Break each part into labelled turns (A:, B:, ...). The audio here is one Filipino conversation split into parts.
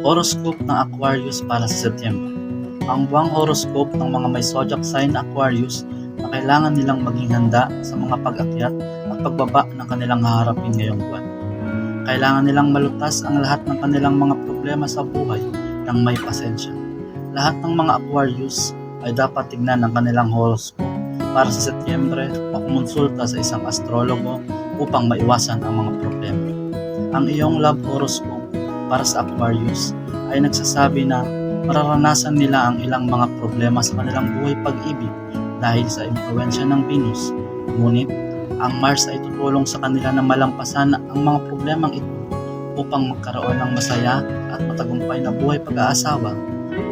A: Horoscope ng Aquarius para sa Setyembre. Ang buwang horoscope ng mga may zodiac sign na Aquarius na kailangan nilang maging handa sa mga pag-akyat at pagbaba ng kanilang haharapin ngayong buwan. Kailangan nilang malutas ang lahat ng kanilang mga problema sa buhay ng may pasensya. Lahat ng mga Aquarius ay dapat tignan ang kanilang horoscope para sa Setyembre o kumonsulta sa isang astrologo upang maiwasan ang mga problema. Ang iyong love horoscope para sa Aquarius ay nagsasabi na mararanasan nila ang ilang mga problema sa kanilang buhay pag-ibig dahil sa impluwensya ng Venus. Ngunit ang Mars ay tutulong sa kanila na malampasan ang mga problemang ito upang magkaroon ng masaya at matagumpay na buhay pag-aasawa.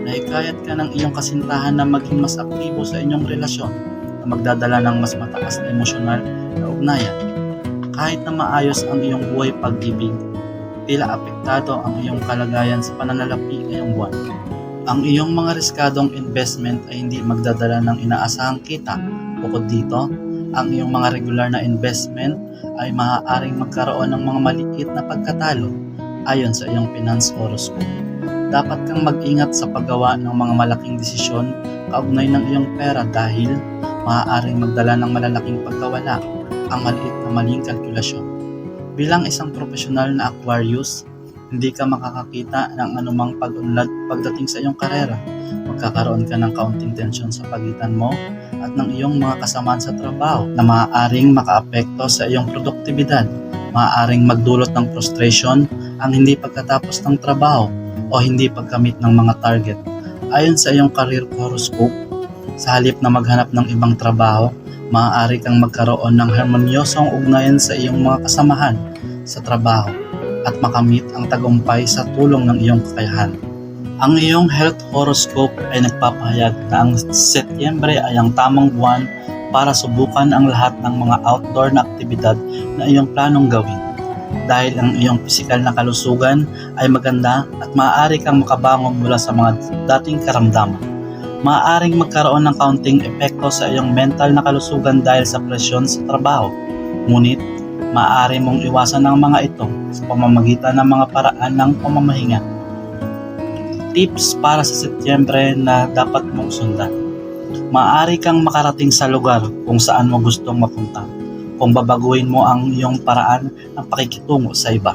A: Nahikayat ka ng iyong kasintahan na maging mas aktibo sa inyong relasyon na magdadala ng mas mataas na emosyonal na ugnayan. Kahit na maayos ang iyong buhay pag-ibig, tila apektado ang iyong kalagayan sa pananalapi ngayong buwan. Ang iyong mga riskadong investment ay hindi magdadala ng inaasahang kita. Bukod dito, ang iyong mga regular na investment ay maaaring magkaroon ng mga maliit na pagkatalo ayon sa iyong finance horoscope. Dapat kang mag-ingat sa paggawa ng mga malaking desisyon kaugnay ng iyong pera dahil maaaring magdala ng malalaking pagkawala ang maliit na maling kalkulasyon. Bilang isang profesional na Aquarius, hindi ka makakakita ng anumang pag-unlad pagdating sa iyong karera. Magkakaroon ka ng kaunting tensyon sa pagitan mo at ng iyong mga kasamaan sa trabaho na maaaring makaapekto sa iyong produktibidad. Maaaring magdulot ng frustration ang hindi pagkatapos ng trabaho o hindi pagkamit ng mga target. Ayon sa iyong career horoscope, sa halip na maghanap ng ibang trabaho, maaari kang magkaroon ng harmonyosong ugnayan sa iyong mga kasamahan sa trabaho at makamit ang tagumpay sa tulong ng iyong kakayahan. Ang iyong health horoscope ay nagpapahayag na ang Setyembre ay ang tamang buwan para subukan ang lahat ng mga outdoor na aktibidad na iyong planong gawin. Dahil ang iyong pisikal na kalusugan ay maganda at maaari kang makabangon mula sa mga dating karamdaman. Maaaring magkaroon ng kaunting epekto sa iyong mental na kalusugan dahil sa presyon sa trabaho. Ngunit, maaari mong iwasan ang mga ito sa pamamagitan ng mga paraan ng pamamahinga. Tips para sa Setyembre na dapat mong sundan. Maaari kang makarating sa lugar kung saan mo gustong mapunta kung babaguhin mo ang iyong paraan ng pakikitungo sa iba.